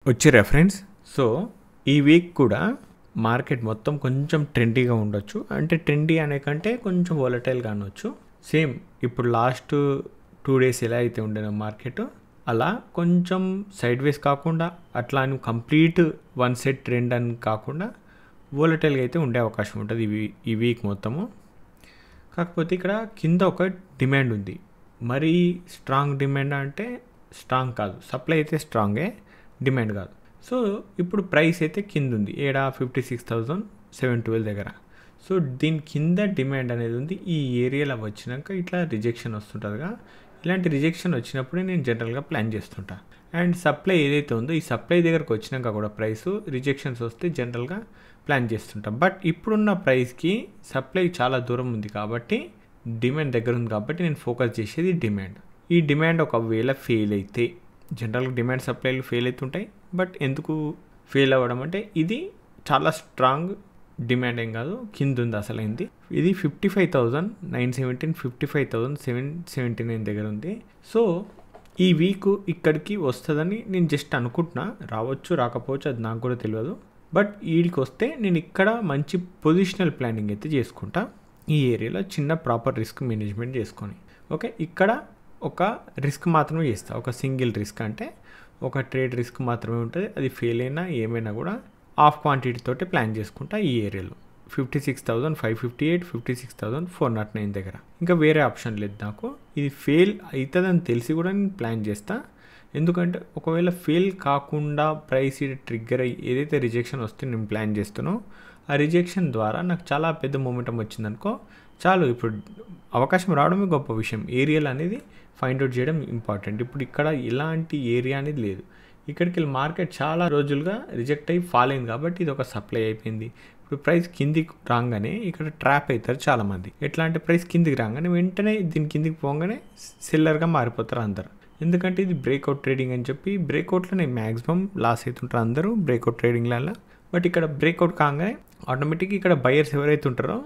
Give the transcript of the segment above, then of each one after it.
వచ్చి reference. So ఈ week కూడా మార్కెట్ మొత్తం కొంచెం ట్రెండీగా ఉండొచ్చు. అంటే ట్రెండీ అనే కంటే కొంచెం వోలటైల్గా అనొచ్చు. సేమ్ ఇప్పుడు లాస్ట్ 2 days ఎలా అయితే ఉండేనో మార్కెట్ అలా కొంచెం సైడ్ వేస్ కాకుండా అట్లా అని కంప్లీట్ వన్ సెట్ ట్రెండ్ అని కాకుండా వోలటైల్గా అయితే ఉండే అవకాశం ఉంటుంది ఈ వీక్ మొత్తము. కాకపోతే ఇక్కడ కింద ఒక డిమాండ్ ఉంది. మరీ స్ట్రాంగ్ డిమాండ్ అంటే స్ట్రాంగ్ కాదు, సప్లై అయితే స్ట్రాంగే, డిమాండ్ కాదు. సో ఇప్పుడు ప్రైస్ అయితే కింద ఉంది, 56,712 దగ్గర. సో దీని కింద డిమాండ్ అనేది ఉంది. ఈ ఏరియాలో వచ్చినాక ఇట్లా రిజెక్షన్ వస్తుంటుందిగా, ఇలాంటి రిజెక్షన్ వచ్చినప్పుడే నేను జనరల్గా ప్లాన్ చేస్తుంటా. అండ్ సప్లై ఏదైతే ఉందో ఈ సప్లై దగ్గరకు వచ్చినాక కూడా ప్రైస్ రిజెక్షన్స్ వస్తే జనరల్గా ప్లాన్ చేస్తుంటాం. బట్ ఇప్పుడున్న ప్రైస్కి సప్లై చాలా దూరం ఉంది కాబట్టి డిమాండ్ దగ్గర ఉంది కాబట్టి నేను ఫోకస్ చేసేది డిమాండ్. ఈ డిమాండ్ ఒకవేళ ఫెయిల్ అయితే, జనరల్గా డిమాండ్ సప్లైలు ఫెయిల్ అవుతుంటాయి. బట్ ఎందుకు ఫెయిల్ అవ్వడం అంటే ఇది చాలా స్ట్రాంగ్ డిమాండ్ ఏం కాదు, కింద ఉంది అసలైంది. ఇది 55,917 55,779 దగ్గర ఉంది. సో ఈ వీక్ ఇక్కడికి వస్తుందని నేను జస్ట్ అనుకుంటున్నా. రావచ్చు రాకపోవచ్చు, అది నాకు కూడా తెలియదు. బట్ వీడికి వస్తే నేను ఇక్కడ మంచి పొజిషనల్ ప్లానింగ్ అయితే చేసుకుంటా. ఈ ఏరియాలో చిన్న ప్రాపర్ రిస్క్ మేనేజ్మెంట్ చేసుకొని, ఓకే, ఇక్కడ ఒక రిస్క్ మాత్రమే చేస్తా. ఒక సింగిల్ రిస్క్ అంటే ఒక ట్రేడ్ రిస్క్ మాత్రమే ఉంటుంది. అది ఫెయిల్ అయినా ఏమైనా కూడా హాఫ్ క్వాంటిటీ తోటి ప్లాన్ చేసుకుంటా. ఈ ఏరియాలో 56,558 56,409 దగ్గర ఇంకా వేరే ఆప్షన్ లేదు నాకు. ఇది ఫెయిల్ అవుతుందని తెలిసి కూడా నేను ప్లాన్ చేస్తా. ఎందుకంటే ఒకవేళ ఫెయిల్ కాకుండా ప్రైస్ ట్రిగ్గర్ అయ్యి ఏదైతే రిజెక్షన్ వస్తే నేను ప్లాన్ చేస్తానో ఆ రిజెక్షన్ ద్వారా నాకు చాలా పెద్ద మూమెంటం వచ్చిందనుకో చాలు. ఇప్పుడు అవకాశం రావడమే గొప్ప విషయం. ఏరియాలు అనేది ఫైండ్ అవుట్ చేయడం ఇంపార్టెంట్. ఇప్పుడు ఇక్కడ ఎలాంటి ఏరియా అనేది లేదు. ఇక్కడికి వెళ్ళి మార్కెట్ చాలా రోజులుగా రిజెక్ట్ అయ్యి ఫాల్ అయింది కాబట్టి ఇది ఒక సప్లై అయిపోయింది. ఇప్పుడు ప్రైస్ కిందికి రాగానే ఇక్కడ ట్రాప్ అవుతారు చాలామంది. ఎట్లా అంటే ప్రైస్ కిందికి రాగానే వెంటనే దీని కిందికి పోగానే సెల్లర్గా మారిపోతారు అందరు. ఎందుకంటే ఇది బ్రేక్అవుట్ ట్రేడింగ్ అని చెప్పి బ్రేక్అవుట్లోనే మ్యాక్సిమం లాస్ అవుతుంటారు అందరూ బ్రేక్అవుట్ ట్రేడింగ్లలో. బట్ ఇక్కడ బ్రేక్అవుట్ కాగానే ఆటోమేటిక్గా ఇక్కడ బయర్స్ ఎవరైతే ఉంటారో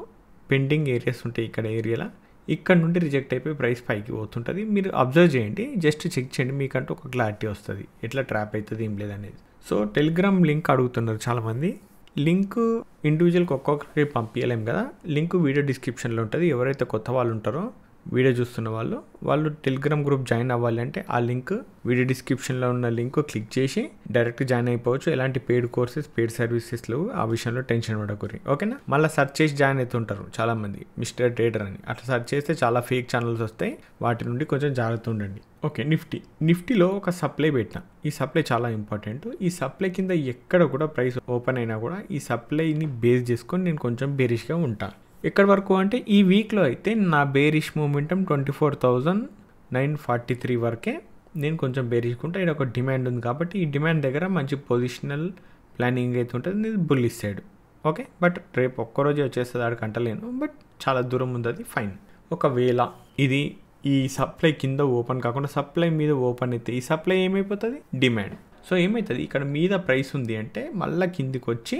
పెండింగ్ ఏరియాస్ ఉంటాయి ఇక్కడ ఏరియాలో, ఇక్కడ నుండి రిజెక్ట్ అయిపోయి ప్రైస్ పైకి పోతుంటుంది. మీరు అబ్జర్వ్ చేయండి, జస్ట్ చెక్ చేయండి, మీకంటూ ఒక క్లారిటీ వస్తుంది ఎట్లా ట్రాప్ అవుతుంది ఏం లేదనేది. సో టెలిగ్రామ్ లింక్ అడుగుతున్నారు చాలామంది. లింక్ ఇండివిజువల్కి ఒక్కొక్కరికి పంపించలేం కదా. లింక్ వీడియో డిస్క్రిప్షన్లో ఉంటుంది. ఎవరైతే కొత్త వాళ్ళు ఉంటారో వీడియో చూస్తున్న వాళ్ళు టెలిగ్రామ్ గ్రూప్ జాయిన్ అవ్వాలి అంటే ఆ లింక్ వీడియో డిస్క్రిప్షన్లో ఉన్న లింక్ క్లిక్ చేసి డైరెక్ట్ జాయిన్ అయిపోవచ్చు. ఎలాంటి పెయిడ్ కోర్సెస్ పెయిడ్ సర్వీసెస్ లేవు, ఆ విషయంలో టెన్షన్ పడకూరి, ఓకేనా. మళ్ళీ సెర్చ్ చేసి జాయిన్ అవుతుంటారు చాలామంది మిస్టర్ ట్రేడర్ అని. అట్లా సెర్చ్ చేస్తే చాలా ఫేక్ ఛానల్స్ వస్తాయి, వాటి నుండి కొంచెం జాగ్రత్త ఉండండి. ఓకే, నిఫ్టీలో ఒక సప్లై పెట్టిన. ఈ సప్లై చాలా ఇంపార్టెంట్. ఈ సప్లై కింద ఎక్కడ కూడా ప్రైస్ ఓపెన్ అయినా కూడా ఈ సప్లైని బేస్ చేసుకొని నేను కొంచెం బేరిష్గా ఉంటాను. ఎక్కడి వరకు అంటే ఈ వీక్లో అయితే నా బేరిష్ మూమెంటం 24,943 వరకే నేను కొంచెం బేరిష్కుంటా. ఇక్కడ ఒక డిమాండ్ ఉంది కాబట్టి ఈ డిమాండ్ దగ్గర మంచి పొజిషనల్ ప్లానింగ్ అయితే ఉంటుంది. నేను బుల్లిష్ సైడ్, ఓకే. బట్ రేపు ఒక్కరోజే వచ్చేస్తుంది, ఆడికి అంటలేను. బట్ చాలా దూరం ఉంది, అది ఫైన్. ఒకవేళ ఇది ఈ సప్లై కింద ఓపెన్ కాకుండా సప్లై మీద ఓపెన్ అయితే ఈ సప్లై ఏమైపోతుంది, డిమాండ్. సో ఏమవుతుంది, ఇక్కడ మీద ప్రైస్ ఉంది అంటే మళ్ళీ కిందికి వచ్చి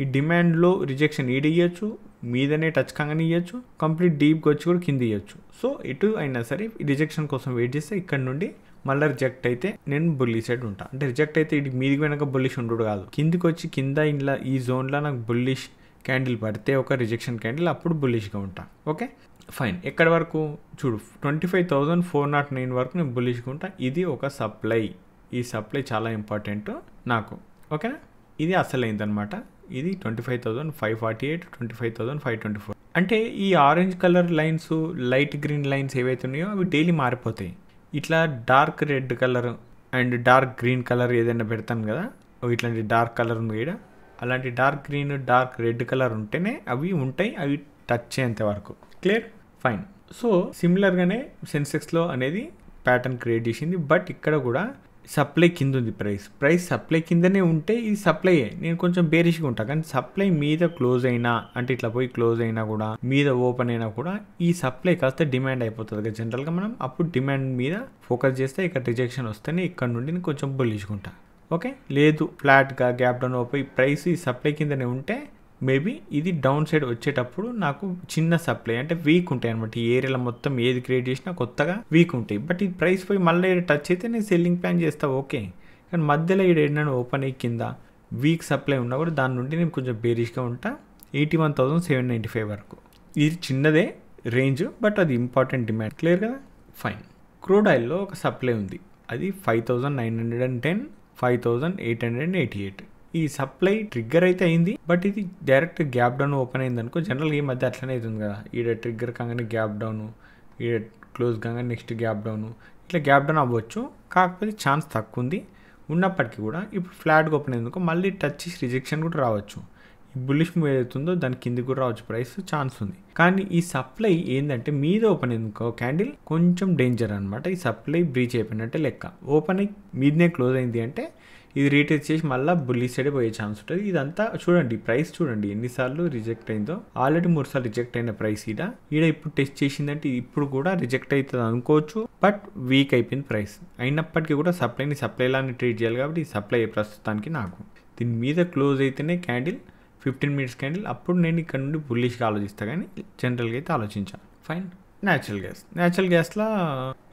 ఈ డిమాండ్లో రిజెక్షన్ ఈడ్ ఇవ్వచ్చు, మీదనే టచ్ కాగానే ఇవ్వచ్చు, కంప్లీట్ డీప్కి వచ్చి కూడా కింద ఇవ్వచ్చు. సో ఎటు అయినా సరే రిజెక్షన్ కోసం వెయిట్ చేస్తే ఇక్కడ నుండి మళ్ళీ రిజెక్ట్ అయితే నేను బుల్లిష్ సైడ్ ఉంటా. అంటే రిజెక్ట్ అయితే ఇది మీదికి వెనక బుల్లిష్ ఉండడు కాదు, కిందికి వచ్చి కింద ఇలా ఈ జోన్లో నాకు బుల్లిష్ క్యాండిల్ పడితే ఒక రిజెక్షన్ క్యాండిల్, అప్పుడు బుల్లిష్గా ఉంటా, ఓకే ఫైన్. ఎక్కడి వరకు చూడు, 25,409 వరకు నేను బుల్లిష్గా ఉంటా. ఇది ఒక సప్లై, ఈ సప్లై చాలా ఇంపార్టెంట్ నాకు, ఓకేనా. ఇది అసలైందనమాట. ఇది 25,548 25,524. అంటే ఈ orange colour lines light green lines ఏవైతే ఉన్నాయో అవి డైలీ మారిపోతాయి. ఇట్లా dark red colour and dark green colour ఏదైనా పెడతాను కదా, ఇట్లాంటి డార్క్ కలర్ ఉంది ఇక్కడ, అలాంటి dark green dark red colour ఉంటేనే అవి ఉంటాయి, అవి టచ్ అయ్యేంత వరకు. Clear, fine. సో సిమిలర్గానే సెన్సెక్స్లో అనేది ప్యాటర్న్ క్రియేట్ చేసింది. బట్ ఇక్కడ కూడా సప్లై కింద ఉంది, ప్రైస్ సప్లై కిందనే ఉంటే ఇది సప్లైయే, నేను కొంచెం బేరిష్గా ఉంటాను. కానీ సప్లై మీద క్లోజ్ అయినా అంటే ఇట్లా పోయి క్లోజ్ అయినా కూడా మీద ఓపెన్ అయినా కూడా ఈ సప్లై కాస్త డిమాండ్ అయిపోతుంది కదా జనరల్గా. మనం అప్పుడు డిమాండ్ మీద ఫోకస్ చేస్తే ఇక్కడ రిజెక్షన్ వస్తేనే ఇక్కడ నుండి నేను కొంచెం బుల్లిష్గా ఉంటా, ఓకే. లేదు ఫ్లాట్గా గ్యాప్ డౌన్ అయిపోయి ప్రైస్ ఈ సప్లై కిందనే ఉంటే మేబీ ఇది డౌన్ సైడ్ వచ్చేటప్పుడు నాకు చిన్న సప్లై అంటే వీక్ ఉంటాయి అనమాట. ఈ ఏరియాలో మొత్తం ఏది క్రియేట్ చేసినా కొత్తగా వీక్ ఉంటాయి. బట్ ఈ ప్రైస్ పోయి మళ్ళీ టచ్ అయితే నేను సెల్లింగ్ ప్లాన్ చేస్తా, ఓకే. కానీ మధ్యలో ఈ ఏంటంటే ఓపెన్ అయ్యి కింద వీక్ సప్లై ఉన్నా కూడా దాని నుండి నేను కొంచెం బేరిష్గా ఉంటా 81,795 వరకు. ఇది చిన్నదే రేంజ్, బట్ అది ఇంపార్టెంట్ డిమాండ్. క్లియర్ కదా? ఫైన్. క్రూడ్ ఆయిల్లో ఒక సప్లై ఉంది, అది 5,910, 5,888. ఈ సప్లై ట్రిగ్గర్ అయితే అయింది, బట్ ఇది డైరెక్ట్ గ్యాప్ డౌన్ ఓపెన్ అయింది అనుకో. జనరల్గా ఈ మధ్య అట్లనే అవుతుంది కదా, ఈడ ట్రిగ్గర్ కాగానే గ్యాప్ డౌన్, ఈడ క్లోజ్ కాగానే నెక్స్ట్ గ్యాప్ డౌన్, ఇట్లా గ్యాప్ డౌన్ అవ్వచ్చు. కాకపోతే ఛాన్స్ తక్కువ ఉంది. ఉన్నప్పటికీ కూడా ఇప్పుడు ఫ్లాట్గా ఓపెన్ అయిందనుకో మళ్ళీ టచ్ చేసి రిజెక్షన్ కూడా రావచ్చు. ఈ బుల్లిష్ మూవ్ ఏదైతుందో దాని కిందికి కూడా రావచ్చు, ప్రైస్ ఛాన్స్ ఉంది. కానీ ఈ సప్లై ఏంటంటే మీద ఓపెన్ అయిందనుకో క్యాండిల్ కొంచెం డేంజర్ అనమాట. ఈ సప్లై బ్రీచ్ అయిపోయినట్టే లెక్క. ఓపెన్ అయ్యి మీదనే క్లోజ్ అయింది అంటే ఇది రీటెస్ట్ చేసి మళ్ళీ బుల్లిష్ సైడ్ పోయే ఛాన్స్ ఉంటుంది. ఇదంతా చూడండి, ప్రైస్ చూడండి ఎన్నిసార్లు రిజెక్ట్ అయిందో. ఆల్రెడీ 3 సార్లు రిజెక్ట్ అయిన ప్రైస్ ఈడ ఇప్పుడు టెస్ట్ చేసిందంటే ఇప్పుడు కూడా రిజెక్ట్ అవుతుంది అనుకోవచ్చు, బట్ వీక్ అయిపోయింది ప్రైస్. అయినప్పటికీ కూడా సప్లైలానే ట్రీట్ చేయాలి కాబట్టి ఈ సప్లై ప్రస్తుతానికి నాకు దీని మీద క్లోజ్ అయితేనే క్యాండిల్ 15 మినిట్స్ క్యాండిల్, అప్పుడు నేను ఇక్కడ నుండి బుల్లిష్గా ఆలోచిస్తాను. కానీ జనరల్గా అయితే ఆలోచించాను. ఫైన్. న్యాచురల్ గ్యాస్లో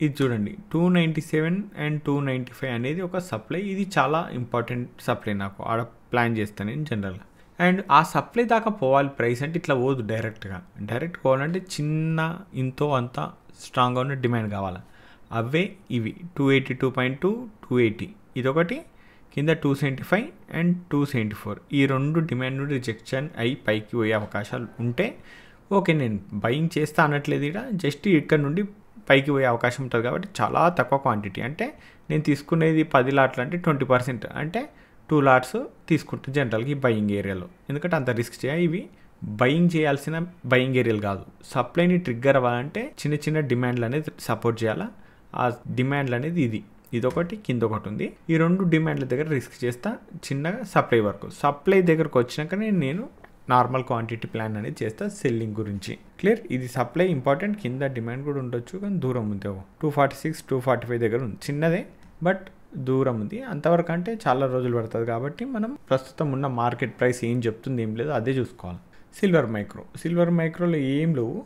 ఇది చూడండి 297 అండ్ 295 అనేది ఒక సప్లై. ఇది చాలా ఇంపార్టెంట్ సప్లై, నాకు ఆడ ప్లాన్ చేస్తాను నేను జనరల్గా. అండ్ ఆ సప్లై దాకా పోవాలి ప్రైస్ అంటే ఇట్లా పోదు డైరెక్ట్ పోవాలంటే చిన్న ఇంతో అంత స్ట్రాంగ్గా ఉన్న డిమాండ్ కావాలి. అవే ఇవి 282.2, 280 ఇదొకటి, కింద 275 అండ్ 274 ఈ రెండు డిమాండ్ నుండి రిజెక్షన్ అయ్యి పైకి పోయే అవకాశాలు ఉంటే ఓకే, నేను బయింగ్ చేస్తా అనట్లేదు. ఇక్కడ జస్ట్ ఇక్కడ నుండి పైకి పోయే అవకాశం ఉంటుంది కాబట్టి చాలా తక్కువ క్వాంటిటీ. అంటే నేను తీసుకునేది 10 లాట్లు అంటే 20%, అంటే 2 లాట్స్ తీసుకుంటే జనరల్గా ఈ బయింగ్ ఏరియాలో. ఎందుకంటే అంత రిస్క్ చేయాలి. ఇవి బయింగ్ చేయాల్సిన బయింగ్ ఏరియాలు కాదు. సప్లైని ట్రిగ్గర్ అవ్వాలంటే చిన్న చిన్న డిమాండ్లు అనేది సపోర్ట్ చేయాలా. ఆ డిమాండ్లు అనేది ఇదొకటి, కింద ఒకటి ఉంది. ఈ రెండు డిమాండ్ల దగ్గర రిస్క్ చేస్తా చిన్నగా సప్లై వరకు. సప్లై దగ్గరకు వచ్చినాకనే నేను నార్మల్ క్వాంటిటీ ప్లాన్ అనేది చేస్తా సెల్లింగ్ గురించి. క్లియర్? ఇది సప్లై ఇంపార్టెంట్, కింద డిమాండ్ కూడా ఉండొచ్చు కానీ దూరం ఉంది. 246, 245 దగ్గర ఉంది, చిన్నదే బట్ దూరం ఉంది. అంతవరకు అంటే చాలా రోజులు పడుతుంది కాబట్టి మనం ప్రస్తుతం ఉన్న మార్కెట్ ప్రైస్ ఏం చెప్తుంది ఏం లేదు అదే చూసుకోవాలి. సిల్వర్ మైక్రోలో ఏం లేవు,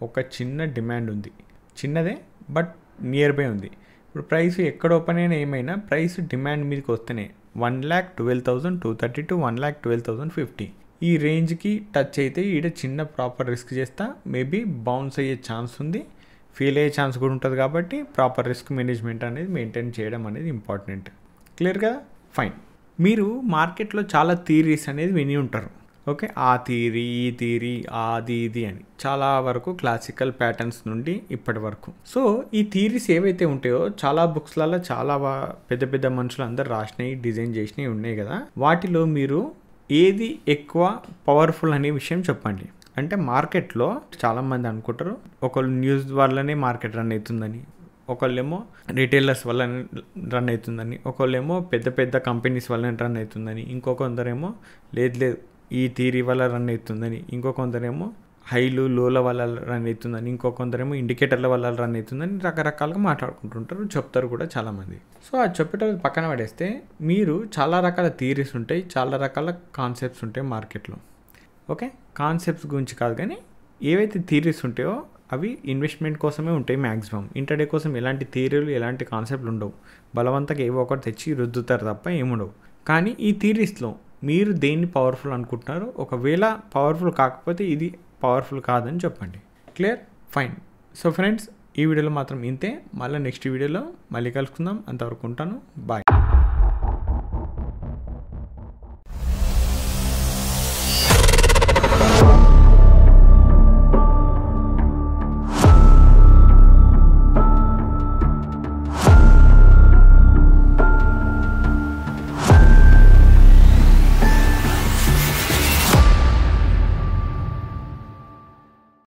ఒక చిన్న డిమాండ్ ఉంది, చిన్నదే బట్ నియర్ బై ఉంది. ఇప్పుడు ప్రైస్ ఎక్కడ ఓపెన్ అయినా ఏమైనా ప్రైస్ డిమాండ్ మీదకి వస్తేనే 1,12,230 to 1,12,050 ఈ రేంజ్కి టచ్ అయితే ఈడ చిన్న ప్రాపర్ రిస్క్ చేస్తా. మేబీ బౌన్స్ అయ్యే ఛాన్స్ ఉంది, ఫెయిల్ అయ్యే ఛాన్స్ కూడా ఉంటుంది. కాబట్టి ప్రాపర్ రిస్క్ మేనేజ్మెంట్ అనేది మెయింటైన్ చేయడం అనేది ఇంపార్టెంట్. క్లియర్ కదా? ఫైన్. మీరు మార్కెట్లో చాలా థియరీస్ అనేది విని ఉంటారు. ఓకే, ఆ థియరీ, ఈ థియరీ, అది ఇది అని చాలా వరకు క్లాసికల్ ప్యాటర్న్స్ నుండి ఇప్పటి వరకు. సో ఈ థియరీస్ ఏవైతే ఉంటాయో చాలా బుక్స్లలో చాలా పెద్ద పెద్ద మనుషులు అందరు రాసినవి, డిజైన్ చేసినవి ఉన్నాయి కదా. వాటిలో మీరు ఏది ఎక్కువ పవర్ఫుల్ అనే విషయం చెప్పండి. అంటే మార్కెట్లో చాలామంది అనుకుంటారు ఒకళ్ళు న్యూస్ వల్లనే మార్కెట్ రన్ అవుతుందని, ఒకళ్ళేమో రిటైలర్స్ వల్ల రన్ అవుతుందని, ఒకళ్ళేమో పెద్ద పెద్ద కంపెనీస్ వల్ల రన్ అవుతుందని, ఇంకొకొందరేమో లేదు ఈ థియరీ వల్ల రన్ అవుతుందని, ఇంకొకొందరేమో హైలు లోల వల్ల రన్ అవుతుందని, ఇంకొందరేమో ఇండికేటర్ల వల్ల రన్ అవుతుందని రకరకాలుగా మాట్లాడుకుంటుంటారు, చెప్తారు కూడా చాలామంది. సో అది చెప్పేటప్పుడు పక్కన పడేస్తే మీరు చాలా రకాల థియరీస్ ఉంటాయి, చాలా రకాల కాన్సెప్ట్స్ ఉంటాయి మార్కెట్లో. ఓకే, కాన్సెప్ట్స్ గురించి కాదు కానీ ఏవైతే థియరీస్ ఉంటాయో అవి ఇన్వెస్ట్మెంట్ కోసమే ఉంటాయి మ్యాక్సిమం. ఇంటర్డే కోసం ఎలాంటి థియరీలు ఎలాంటి కాన్సెప్ట్లు ఉండవు. బలవంతంగా ఏవో ఒకటి తెచ్చి రుద్దుతారు తప్ప ఏముండవు. కానీ ఈ థియరీస్లో మీరు దేన్ని పవర్ఫుల్ అనుకుంటున్నారో, ఒకవేళ పవర్ఫుల్ కాకపోతే ఇది పవర్ఫుల్ కాదని చెప్పండి. క్లియర్? ఫైన్. సో ఫ్రెండ్స్, ఈ వీడియోలో మాత్రం ఇంతే. మళ్ళీ నెక్స్ట్ వీడియోలో మళ్ళీ కలుసుకుందాం. అంతవరకు ఉంటాను. బాయ్.